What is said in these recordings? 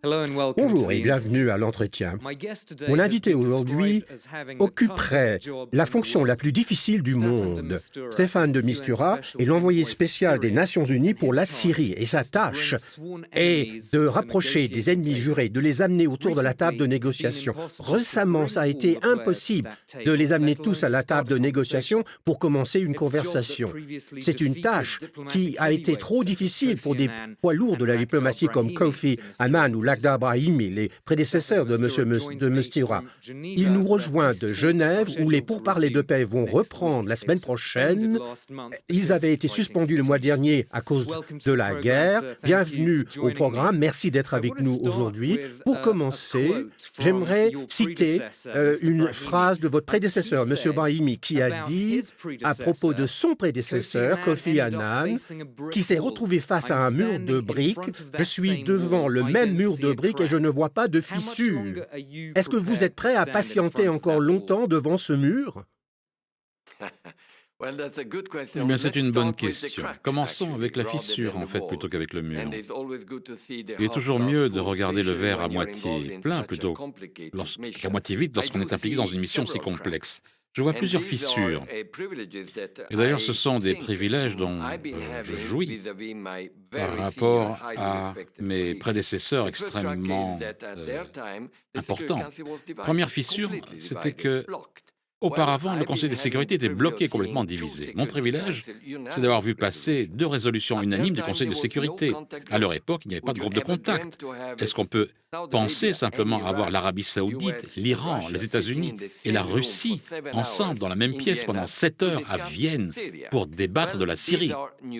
Bonjour et bienvenue à l'entretien. Mon invité aujourd'hui occuperait la fonction la plus difficile du monde. Stéphane de Mistura est l'envoyé spécial des Nations Unies pour la Syrie et sa tâche est de rapprocher des ennemis jurés, de les amener autour de la table de négociation. Récemment, ça a été impossible de les amener tous à la table de négociation pour commencer une conversation. C'est une tâche qui a été trop difficile pour des poids lourds de la diplomatie comme Kofi Annan ou Lakhdar Brahimi, les prédécesseurs de M. Mistura. Il nous rejoint de Genève où les pourparlers de paix vont reprendre la semaine prochaine. Ils avaient été suspendus le mois dernier à cause de la guerre. Bienvenue au programme. Merci d'être avec nous aujourd'hui. Pour commencer, j'aimerais citer une phrase de votre prédécesseur, M. Brahimi, qui a dit à propos de son prédécesseur, Kofi Annan, qui s'est retrouvé face à un mur de briques. Je suis devant le même mur de briques et je ne vois pas de fissure. Est-ce que vous êtes prêt à patienter encore longtemps devant ce mur? Eh bien, c'est une bonne question. Commençons avec la fissure, en fait, plutôt qu'avec le mur. Il est toujours mieux de regarder le verre à moitié plein plutôt qu'à moitié vide lorsqu'on est impliqué dans une mission si complexe. Je vois plusieurs fissures. Et d'ailleurs, ce sont des privilèges dont je jouis par rapport à mes prédécesseurs extrêmement importants. Première fissure, c'était que auparavant, le Conseil de sécurité était bloqué, complètement divisé. Mon privilège, c'est d'avoir vu passer 2 résolutions unanimes du Conseil de sécurité. À leur époque, il n'y avait pas de groupe de contact. Est-ce qu'on peut penser simplement avoir l'Arabie saoudite, l'Iran, les États-Unis et la Russie ensemble dans la même pièce pendant 7 heures à Vienne pour débattre de la Syrie?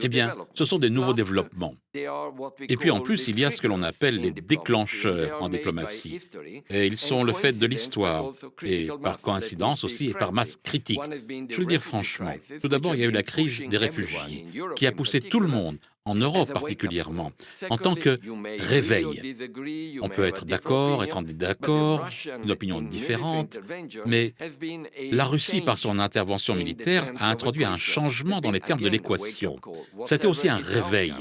Eh bien, ce sont des nouveaux développements. Et puis en plus, il y a ce que l'on appelle les déclencheurs en diplomatie. Et ils sont le fait de l'histoire, et par coïncidence aussi, et par masse critique. Je veux le dire franchement. Tout d'abord, il y a eu la crise des réfugiés, qui a poussé tout le monde, en Europe particulièrement, en tant que réveil. On peut être d'accord, être en désaccord, une opinion différente, mais la Russie, par son intervention militaire, a introduit un changement dans les termes de l'équation. C'était aussi un réveil,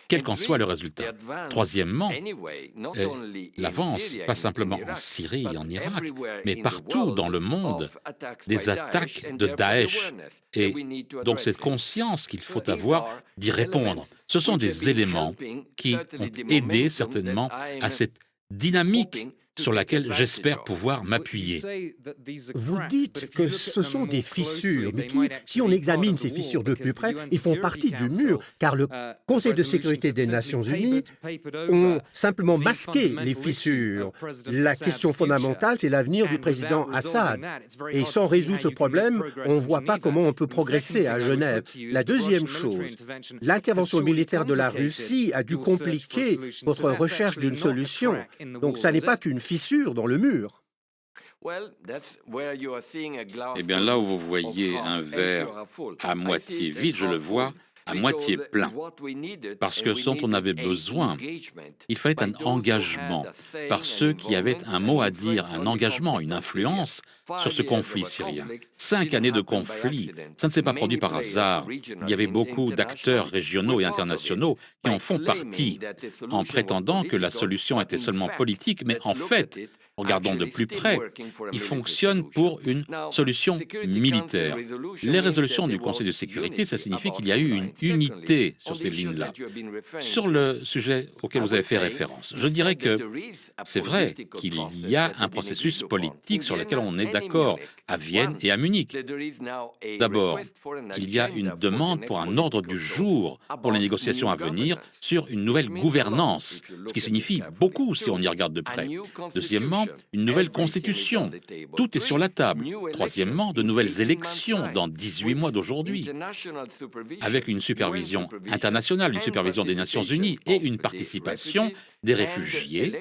quel qu'en soit le résultat. Troisièmement, l'avance, pas simplement en Syrie et en Irak, mais partout dans le monde, des attaques de Daesh. Et donc cette conscience qu'il faut avoir d'y répondre. Ce sont des éléments qui ont aidé certainement à cette dynamique sur laquelle j'espère pouvoir m'appuyer. Vous dites que ce sont des fissures, mais qui, si on examine ces fissures de plus près, ils font partie du mur, car le Conseil de sécurité des Nations Unies ont simplement masqué les fissures. La question fondamentale, c'est l'avenir du président Assad. Et sans résoudre ce problème, on ne voit pas comment on peut progresser à Genève. La deuxième chose, l'intervention militaire de la Russie a dû compliquer votre recherche d'une solution. Donc, ça n'est pas qu'une fissure dans le mur. Eh bien, là où vous voyez un verre à moitié vide, je le vois à moitié plein. Parce que ce dont on avait besoin, il fallait un engagement par ceux qui avaient un mot à dire, un engagement, une influence sur ce conflit syrien. 5 années de conflit, ça ne s'est pas produit par hasard. Il y avait beaucoup d'acteurs régionaux et internationaux qui en font partie, en prétendant que la solution était seulement politique, mais en fait, regardons de plus près, il fonctionne pour une solution militaire. Les résolutions du Conseil de sécurité, ça signifie qu'il y a eu une unité sur ces lignes-là. Sur le sujet auquel vous avez fait référence, je dirais que c'est vrai qu'il y a un processus politique sur lequel on est d'accord à Vienne et à Munich. D'abord, il y a une demande pour un ordre du jour pour les négociations à venir sur une nouvelle gouvernance, ce qui signifie beaucoup si on y regarde de près. Deuxièmement, une nouvelle constitution. Tout est sur la table. Troisièmement, de nouvelles élections dans 18 mois d'aujourd'hui, avec une supervision internationale, une supervision des Nations Unies et une participation des réfugiés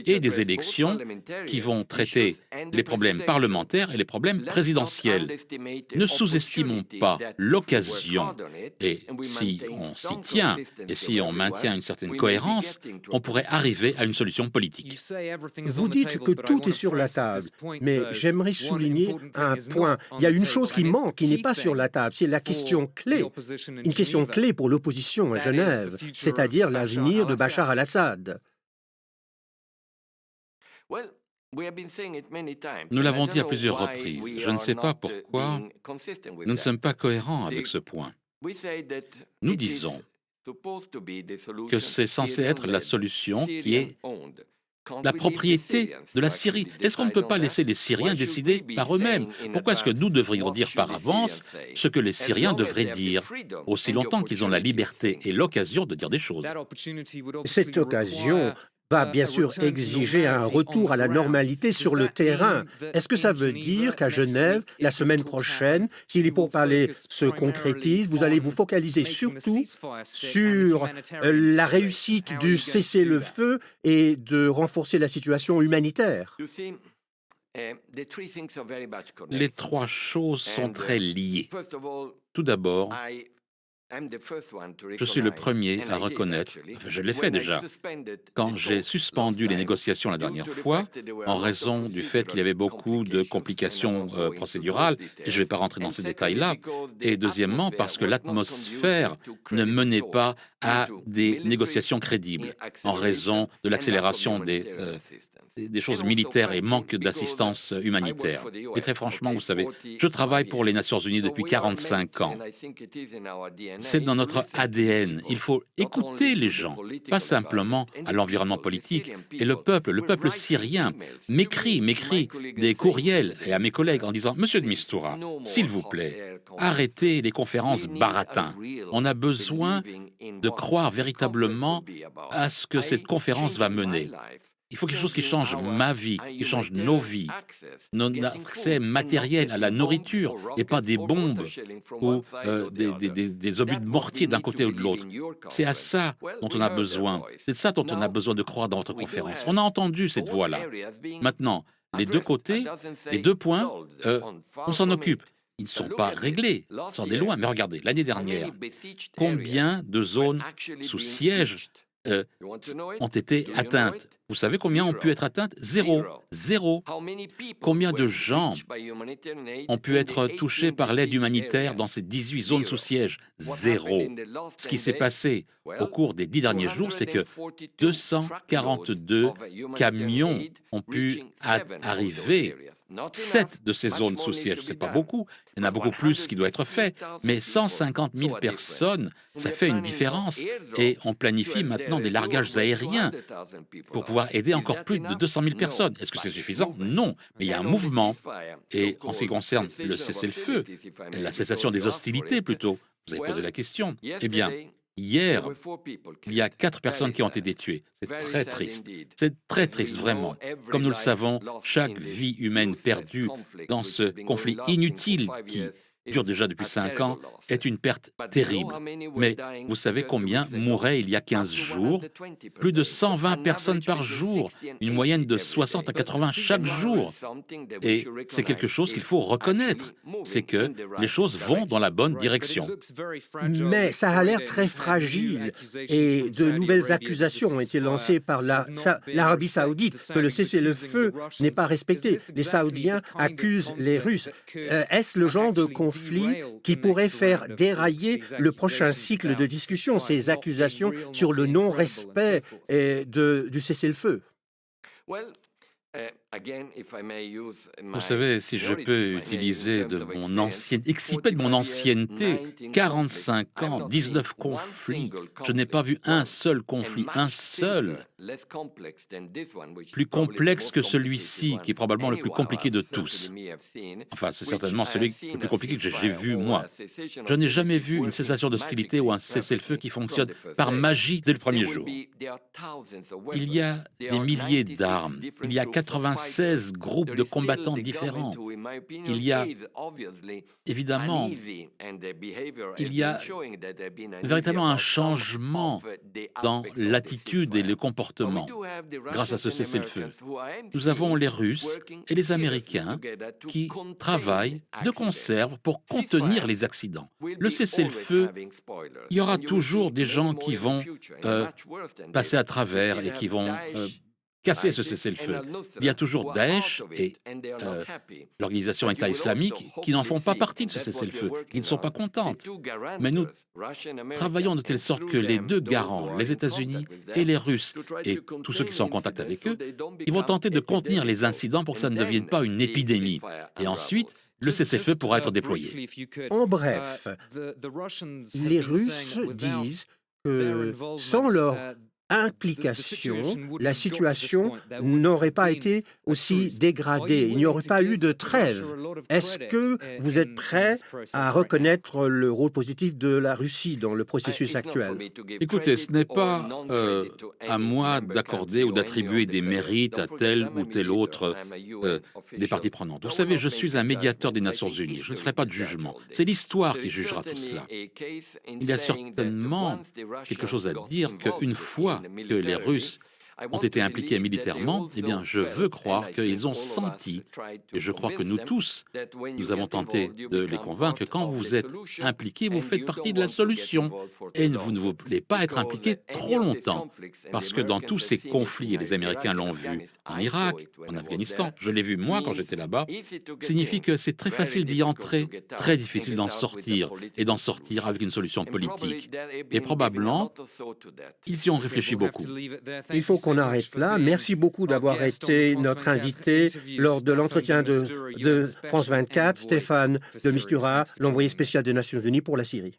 et des élections qui vont traiter les problèmes parlementaires et les problèmes présidentiels. Ne sous-estimons pas l'occasion, et si on s'y tient et si on maintient une certaine cohérence, on pourrait arriver à une solution politique. Vous dites que tout est sur la table, mais j'aimerais souligner un point. Il y a une chose qui manque, qui n'est pas sur la table, c'est la question clé. Une question clé pour l'opposition à Genève, c'est-à-dire l'avenir de Bachar al-Assad. Nous l'avons dit à plusieurs reprises. Je ne sais pas pourquoi nous ne sommes pas cohérents avec ce point. Nous disons que c'est censé être la solution qui est la propriété de la Syrie. Est-ce qu'on ne peut pas laisser les Syriens décider par eux-mêmes? Pourquoi est-ce que nous devrions dire par avance ce que les Syriens devraient dire, aussi longtemps qu'ils ont la liberté et l'occasion de dire des choses? Cette occasion va bien sûr exiger un retour à la normalité sur le terrain. Est-ce que ça veut dire qu'à Genève, la semaine prochaine, si les pourparlers se concrétisent, vous allez vous focaliser surtout sur la réussite du cessez-le-feu et de renforcer la situation humanitaire? Les trois choses sont très liées. Tout d'abord, je suis le premier à reconnaître, enfin, je l'ai fait déjà, quand j'ai suspendu les négociations la dernière fois, en raison du fait qu'il y avait beaucoup de complications procédurales, et je ne vais pas rentrer dans ces détails-là, et deuxièmement, parce que l'atmosphère ne menait pas à des négociations crédibles, en raison de l'accélération des choses militaires et manque d'assistance humanitaire. Et très franchement, vous savez, je travaille pour les Nations Unies depuis 45 ans. C'est dans notre ADN. Il faut écouter les gens, pas simplement à l'environnement politique. Et le peuple syrien m'écrit des courriels et à mes collègues en disant « Monsieur de Mistura, s'il vous plaît, arrêtez les conférences baratin. On a besoin de croire véritablement à ce que cette conférence va mener. » Il faut quelque chose qui change ma vie, qui change nos vies, notre accès matériel à la nourriture et pas des bombes ou des obus de mortier d'un côté ou de l'autre. C'est à ça dont on a besoin. C'est de ça dont on a besoin de croire dans votre conférence. On a entendu cette voix-là. Maintenant, les deux côtés, les deux points, on s'en occupe. Ils ne sont pas réglés, c'en est loin. Mais regardez, l'année dernière, combien de zones sous siège ont été atteintes? Vous savez combien ont pu être atteintes? Zéro. Zéro. Combien de gens ont pu être touchés par l'aide humanitaire dans ces 18 zones sous siège? Zéro. Ce qui s'est passé au cours des 10 derniers jours, c'est que 242 camions ont pu arriver. 7 de ces zones sous siège, c'est pas beaucoup, il y en a beaucoup plus qui doit être fait, mais 150 000 personnes, ça fait une différence. Et on planifie maintenant des largages aériens pour pouvoir aider encore plus de 200 000 personnes. Est-ce que c'est suffisant? Non, mais il y a un mouvement. Et en ce qui concerne le cessez-le-feu, la cessation des hostilités plutôt, vous avez posé la question, eh bien, hier, il y a 4 personnes qui ont été tuées. C'est très triste. C'est très triste, vraiment. Comme nous le savons, chaque vie humaine perdue dans ce conflit inutile qui dure déjà depuis 5 ans, est une perte terrible. Mais vous savez combien mouraient il y a 15 jours? Plus de 120 personnes par jour, une moyenne de 60 à 80 chaque jour. Et c'est quelque chose qu'il faut reconnaître, c'est que les choses vont dans la bonne direction. Mais ça a l'air très fragile et de nouvelles accusations ont été lancées par l'Arabie saoudite que le cessez-le-feu n'est pas respecté. Les Saoudiens accusent les Russes. Est-ce le genre de conflit qui pourrait faire dérailler le prochain cycle de discussion, ces accusations sur le non-respect du cessez-le-feu? Vous savez, si je peux utiliser exciper de mon ancienneté, 45 ans, 19 conflits, je n'ai pas vu un seul conflit, un seul, plus complexe que celui-ci, qui est probablement le plus compliqué de tous. Enfin, c'est certainement celui le plus compliqué que j'ai vu, moi. Je n'ai jamais vu une cessation d'hostilité ou un cessez-le-feu qui fonctionne par magie dès le premier jour. Il y a des milliers d'armes, il y a 96 groupes de combattants différents. Il y a, évidemment, véritablement un changement dans l'attitude et le comportement grâce à ce cessez-le-feu. Nous avons les Russes et les Américains qui travaillent de concert pour contenir les accidents. Le cessez-le-feu, il y aura toujours des gens qui vont passer à travers et qui vont casser ce cessez-le-feu. Il y a toujours Daesh et l'organisation État islamique qui n'en font pas partie de ce cessez-le-feu, qui ne sont pas contentes. Mais nous travaillons de telle sorte que les deux garants, les États-Unis et les Russes, et tous ceux qui sont en contact avec eux, ils vont tenter de contenir les incidents pour que ça ne devienne pas une épidémie. Et ensuite, le cessez-le-feu pourra être déployé. En bref, les Russes disent que sans leur implication, la situation n'aurait pas été aussi dégradée. Il n'y aurait pas eu de trêve. Est-ce que vous êtes prêt à reconnaître le rôle positif de la Russie dans le processus actuel? Écoutez, ce n'est pas à moi d'accorder ou d'attribuer des mérites à tel ou tel autre des parties prenantes. Vous savez, je suis un médiateur des Nations Unies. Je ne ferai pas de jugement. C'est l'histoire qui jugera tout cela. Il y a certainement quelque chose à dire qu'une fois que les Russes ont été impliqués militairement, eh bien, je veux croire qu'ils ont senti, et je crois que nous tous, nous avons tenté de les convaincre que quand vous êtes impliqués, vous faites partie de la solution, et vous ne voulez pas être impliqués trop longtemps, parce que dans tous ces conflits, et les Américains l'ont vu en Irak, en Afghanistan, je l'ai vu moi quand j'étais là-bas, signifie que c'est très facile d'y entrer, très difficile d'en sortir, et d'en sortir avec une solution politique. Et probablement, ils y ont réfléchi beaucoup. Il faut qu'on arrête là. Merci beaucoup d'avoir été notre invité lors de l'entretien de France 24, Stéphane de Mistura, l'envoyé spécial des Nations Unies pour la Syrie.